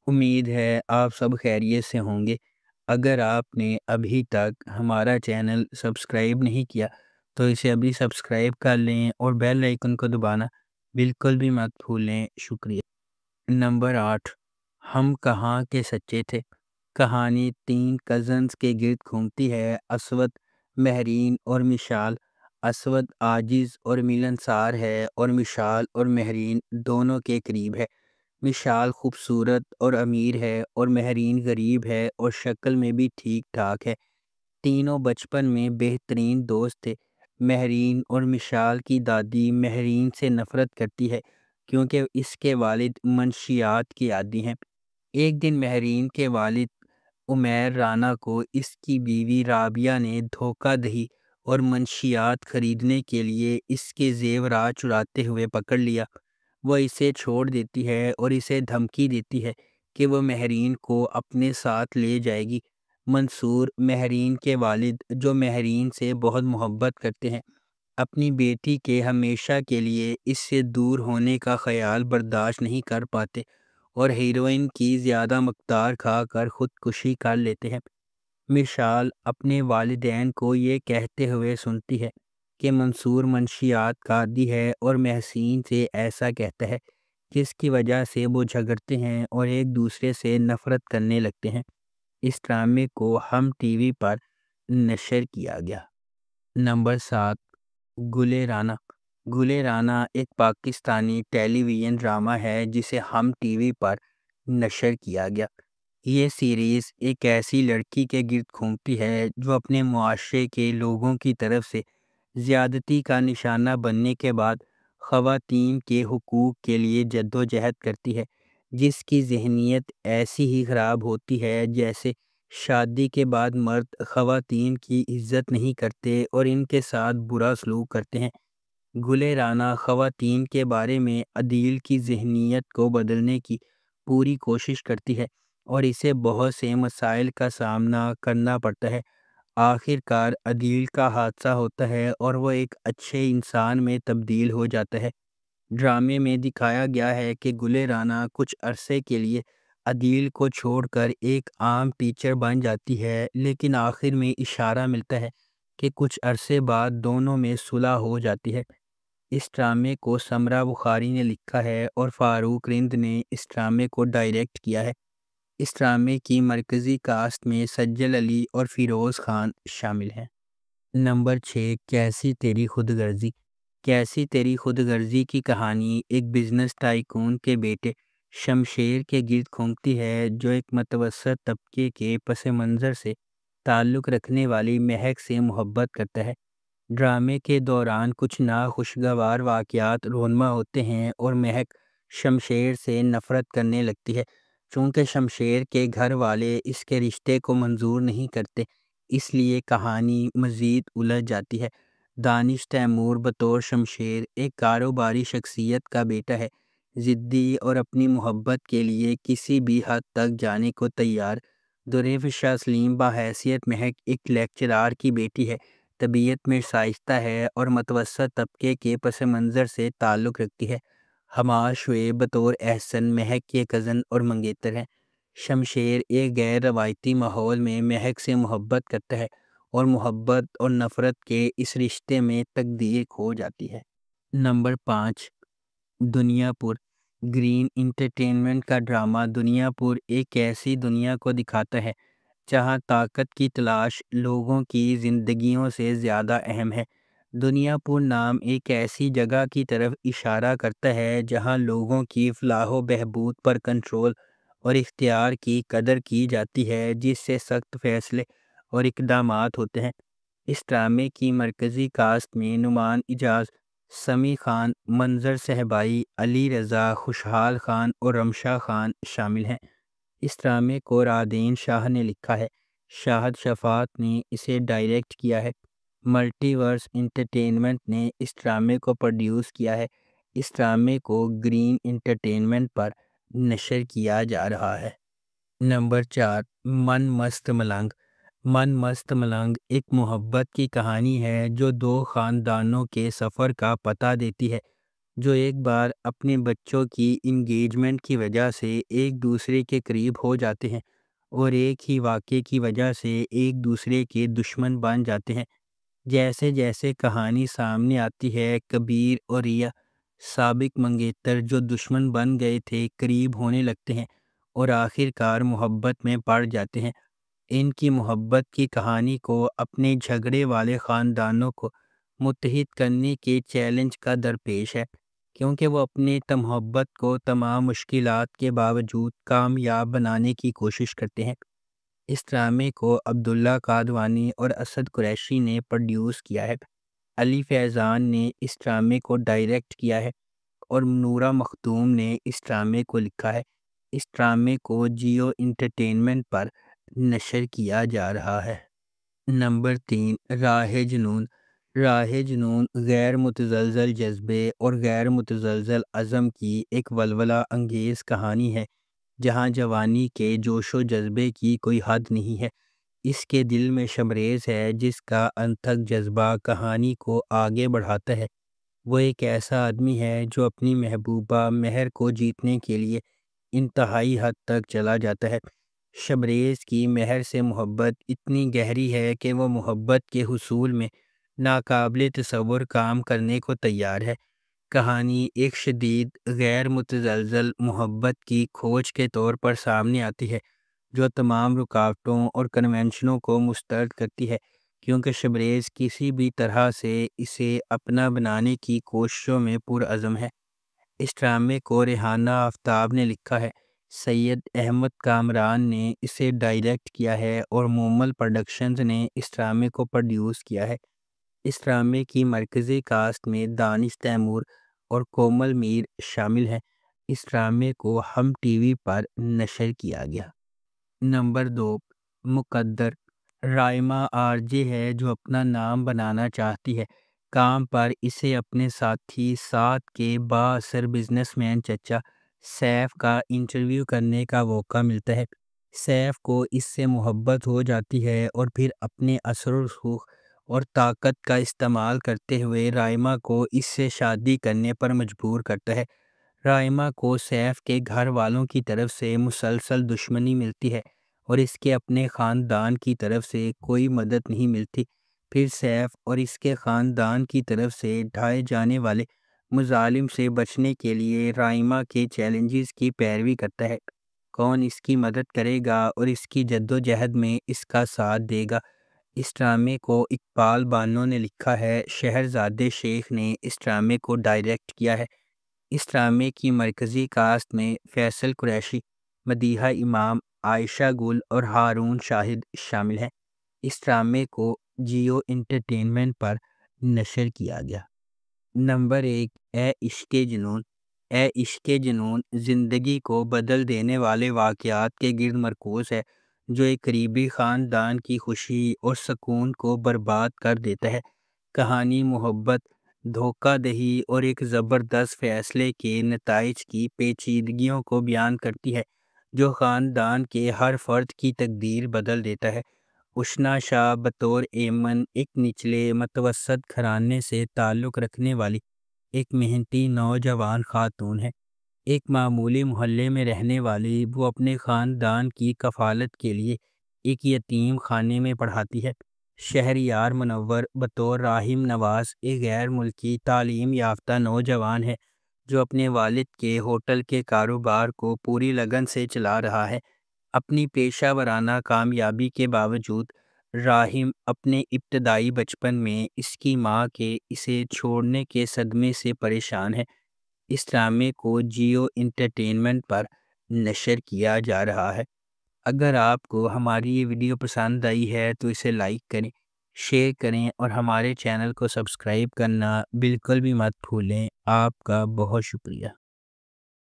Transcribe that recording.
امید ہے آپ سب خیریت سے ہوں گے۔ اگر آپ نے ابھی تک ہمارا چینل سبسکرائب نہیں کیا تو اسے ابھی سبسکرائب کر لیں اور بیل آئیکن کو دبانا بالکل بھی مت بھولیں۔ شکریہ۔ نمبر 8، ہم کہاں کے سچے تھے۔ کہانی 3 کزنز کے گرد گھومتی ہے، اسود، مہرین اور مشال۔ اسود عاجز اور ملنسار ہے اور مشال اور مہرین دونوں کے قریب ہے۔ مشال خوبصورت اور امیر ہے اور مہرین غریب ہے اور شکل میں بھی ٹھیک ٹھاک ہے۔ تینوں بچپن میں بہترین دوست تھے۔ مہرین اور مشال کی دادی مہرین سے نفرت کرتی ہے کیونکہ اس کے والد منشیات کے عادی ہیں۔ ایک دن مہرین کے والد عمیر رانا کو اس کی بیوی رابعہ نے دھوکہ دہی اور منشیات خریدنے کے لیے اس کے زیورات چراتے ہوئے پکڑ لیا۔ وہ اسے چھوڑ دیتی ہے اور اسے دھمکی دیتی ہے کہ وہ مہرین کو اپنے ساتھ لے جائے گی۔ منصور، مہرین کے والد، جو مہرین سے بہت محبت کرتے ہیں، اپنی بیٹی کے ہمیشہ کے لیے اس سے دور ہونے کا خیال برداشت نہیں کر پاتے اور ہیروئن کی زیادہ مقدار کھا کر خودکشی کر لیتے ہیں۔ مشال اپنے والدین کو یہ کہتے ہوئے سنتی ہے کہ منصور منشیات کا عادی ہے اور محسن سے ایسا کہتا ہے، جس کی وجہ سے وہ جھگڑتے ہیں اور ایک دوسرے سے نفرت کرنے لگتے ہیں۔ اس ڈرامے کو ہم ٹی وی پر نشر کیا گیا۔ نمبر 7، گلے رانا۔ گلے رانا ایک پاکستانی ٹیلی ویژن ڈرامہ ہے جسے ہم ٹی وی پر نشر کیا گیا۔ یہ سیریز ایک ایسی لڑکی کے گرد گھومتی ہے جو اپنے معاشرے کے لوگوں کی طرف سے زیادتی کا نشانہ بننے کے بعد خواتین کے حقوق کے لیے جدوجہد کرتی ہے، جس کی ذہنیت ایسی ہی خراب ہوتی ہے جیسے شادی کے بعد مرد خواتین کی عزت نہیں کرتے اور ان کے ساتھ برا سلوک کرتے ہیں۔ گلے رانا خواتین کے بارے میں عدیل کی ذہنیت کو بدلنے کی پوری کوشش کرتی ہے اور اسے بہت سے مسائل کا سامنا کرنا پڑتا ہے۔ آخر کار عدیل کا حادثہ ہوتا ہے اور وہ ایک اچھے انسان میں تبدیل ہو جاتا ہے۔ ڈرامے میں دکھایا گیا ہے کہ گلے رانا کچھ عرصے کے لیے عدیل کو چھوڑ کر ایک عام ٹیچر بن جاتی ہے، لیکن آخر میں اشارہ ملتا ہے کہ کچھ عرصے بعد دونوں میں صلح ہو جاتی ہے۔ اس ڈرامے کو سمرا بخاری نے لکھا ہے اور فاروق رند نے اس ڈرامے کو ڈائریکٹ کیا ہے۔ اس ڈرامے کی مرکزی کاسٹ میں سجل علی اور فیروز خان شامل ہیں۔ نمبر 6، کیسی تیری خود غرضی۔ کیسی تیری خود غرضی کی کہانی ایک بزنس ٹائکون کے بیٹے شمشیر کے گرد گھومتی ہے جو ایک متوسط طبقے کے پس منظر سے تعلق رکھنے والی مہک سے محبت کرتا ہے۔ ڈرامے کے دوران کچھ ناخوشگوار واقعات رونما ہوتے ہیں اور مہک شمشیر سے نفرت کرنے لگتی ہے۔ چونکہ شمشیر کے گھر والے اس کے رشتے کو منظور نہیں کرتے، اس لیے کہانی مزید الجھ جاتی ہے۔ دانش تیمور بطور شمشیر ایک کاروباری شخصیت کا بیٹا ہے، ضدی اور اپنی محبت کے لیے کسی بھی حد تک جانے کو تیار۔ دریفشا سلیم بحیثیت مہک ایک لیکچرار کی بیٹی ہے، طبیعت میں شائستہ ہے اور متوسط طبقے کے پس منظر سے تعلق رکھتی ہے۔ حماد شعیب بطور احسن مہک کے کزن اور منگیتر ہیں۔ شمشیر ایک غیر روایتی ماحول میں مہک سے محبت کرتا ہے اور محبت اور نفرت کے اس رشتے میں تقدیر کھو جاتی ہے۔ نمبر 5، دنیا پور۔ گرین انٹرٹینمنٹ کا ڈرامہ دنیا پور ایک ایسی دنیا کو دکھاتا ہے جہاں طاقت کی تلاش لوگوں کی زندگیوں سے زیادہ اہم ہے۔ دنیا پور نام ایک ایسی جگہ کی طرف اشارہ کرتا ہے جہاں لوگوں کی فلاح و بہبود پر کنٹرول اور اختیار کی قدر کی جاتی ہے، جس سے سخت فیصلے اور اقدامات ہوتے ہیں۔ اس ڈرامے کی مرکزی کاسٹ میں نعمان اعجاز، سمیع خان، منظر صہبائی، علی رضا، خوشحال خان اور رمشا خان شامل ہیں۔ اس ڈرامے کو رادین شاہ نے لکھا ہے، شاہد شفاعت نے اسے ڈائریکٹ کیا ہے۔ ملٹی ورس انٹرٹینمنٹ نے اس ڈرامے کو پروڈیوس کیا ہے۔ اس ڈرامے کو گرین انٹرٹینمنٹ پر نشر کیا جا رہا ہے۔ نمبر 4، من مست ملنگ۔ من مست ملنگ ایک محبت کی کہانی ہے جو 2 خاندانوں کے سفر کا پتہ دیتی ہے۔ جو ایک بار اپنے بچوں کی انگیجمنٹ کی وجہ سے ایک دوسرے کے قریب ہو جاتے ہیں اور ایک ہی واقعے کی وجہ سے ایک دوسرے کے دشمن بن جاتے ہیں۔ جیسے جیسے کہانی سامنے آتی ہے، کبیر اور ریا سابق منگیتر جو دشمن بن گئے تھے قریب ہونے لگتے ہیں اور آخر کار محبت میں پڑ جاتے ہیں۔ ان کی محبت کی کہانی کو اپنے جھگڑے والے خاندانوں کو متحد کرنے کے چیلنج کا درپیش ہے، کیونکہ وہ اپنے محبت کو تمام مشکلات کے باوجود کامیاب بنانے کی کوشش کرتے ہیں۔ اس ڈرامے کو عبداللہ قادوانی اور اسد قریشی نے پروڈیوس کیا ہے۔ علی فیضان نے اس ڈرامے کو ڈائریکٹ کیا ہے اور نورا مختوم نے اس ڈرامے کو لکھا ہے۔ اس ڈرامے کو جیو انٹرٹینمنٹ پر نشر کیا جا رہا ہے۔ نمبر 3، راہ جنون۔ راہ جنون غیر متزلزل جذبے اور غیر متزلزل عزم کی ایک ولولہ انگیز کہانی ہے، جہاں جوانی کے جوش و جذبے کی کوئی حد نہیں ہے۔ اس کے دل میں شبریز ہے جس کا انتھک جذبہ کہانی کو آگے بڑھاتا ہے۔ وہ ایک ایسا آدمی ہے جو اپنی محبوبہ مہر کو جیتنے کے لیے انتہائی حد تک چلا جاتا ہے۔ شبریز کی مہر سے محبت اتنی گہری ہے کہ وہ محبت کے حصول میں ناقابل تصور کام کرنے کو تیار ہے۔ کہانی ایک شدید غیر متزلزل محبت کی کھوج کے طور پر سامنے آتی ہے، جو تمام رکاوٹوں اور کنونشنوں کو مسترد کرتی ہے، کیونکہ شبریز کسی بھی طرح سے اسے اپنا بنانے کی کوششوں میں پرعزم ہے۔ اس ڈرامے کو ریحانہ آفتاب نے لکھا ہے، سید احمد کامران نے اسے ڈائریکٹ کیا ہے اور مومل پروڈکشنز نے اس ڈرامے کو پروڈیوس کیا ہے۔ اس ڈرامے کی مرکزی کاسٹ میں دانش تیمور اور کومل میر شامل ہیں۔ اس ڈرامے کو ہم ٹی وی پر نشر کیا گیا۔ نمبر 2، مقدر۔ رائمہ آرجے ہے جو اپنا نام بنانا چاہتی ہے۔ کام پر اسے اپنے ساتھی ساتھ کے بااثر بزنس مین چچا سیف کا انٹرویو کرنے کا موقع ملتا ہے۔ سیف کو اس سے محبت ہو جاتی ہے اور پھر اپنے اثر و رسوخ اور طاقت کا استعمال کرتے ہوئے رائمہ کو اس سے شادی کرنے پر مجبور کرتا ہے۔ رائمہ کو سیف کے گھر والوں کی طرف سے مسلسل دشمنی ملتی ہے اور اس کے اپنے خاندان کی طرف سے کوئی مدد نہیں ملتی۔ پھر سیف اور اس کے خاندان کی طرف سے ڈھائے جانے والے مظالم سے بچنے کے لیے رائمہ کے چیلنجز کی پیروی کرتا ہے۔ کون اس کی مدد کرے گا اور اس کی جد و جہد میں اس کا ساتھ دے گا؟ اس ڈرامے کو اقبال بانو نے لکھا ہے، شہرزاد شیخ نے اس ڈرامے کو ڈائریکٹ کیا ہے۔ اس ڈرامے کی مرکزی کاسٹ میں فیصل قریشی، مدیحہ امام، عائشہ گل اور ہارون شاہد شامل ہیں۔ اس ڈرامے کو جیو انٹرٹینمنٹ پر نشر کیا گیا۔ نمبر 1، اے عشق جنون۔ اے عشق جنون زندگی کو بدل دینے والے واقعات کے گرد مرکوز ہے، جو ایک قریبی خاندان کی خوشی اور سکون کو برباد کر دیتا ہے۔ کہانی محبت، دھوکہ دہی اور ایک زبردست فیصلے کے نتائج کی پیچیدگیوں کو بیان کرتی ہے، جو خاندان کے ہر فرد کی تقدیر بدل دیتا ہے۔ اشنا شاہ بطور ایمن ایک نچلے متوسط گھرانے سے تعلق رکھنے والی ایک محنتی نوجوان خاتون ہے۔ ایک معمولی محلے میں رہنے والی وہ اپنے خاندان کی کفالت کے لیے ایک یتیم خانے میں پڑھاتی ہے۔ شہریار منور بطور راحم نواز ایک غیر ملکی تعلیم یافتہ نوجوان ہے جو اپنے والد کے ہوٹل کے کاروبار کو پوری لگن سے چلا رہا ہے۔ اپنی پیشہ ورانہ کامیابی کے باوجود راحم اپنے ابتدائی بچپن میں اس کی ماں کے اسے چھوڑنے کے صدمے سے پریشان ہے۔ اس ڈرامے کو جیو انٹرٹینمنٹ پر نشر کیا جا رہا ہے۔ اگر آپ کو ہماری یہ ویڈیو پسند آئی ہے تو اسے لائک کریں، شیئر کریں اور ہمارے چینل کو سبسکرائب کرنا بالکل بھی مت بھولیں۔ آپ کا بہت شکریہ۔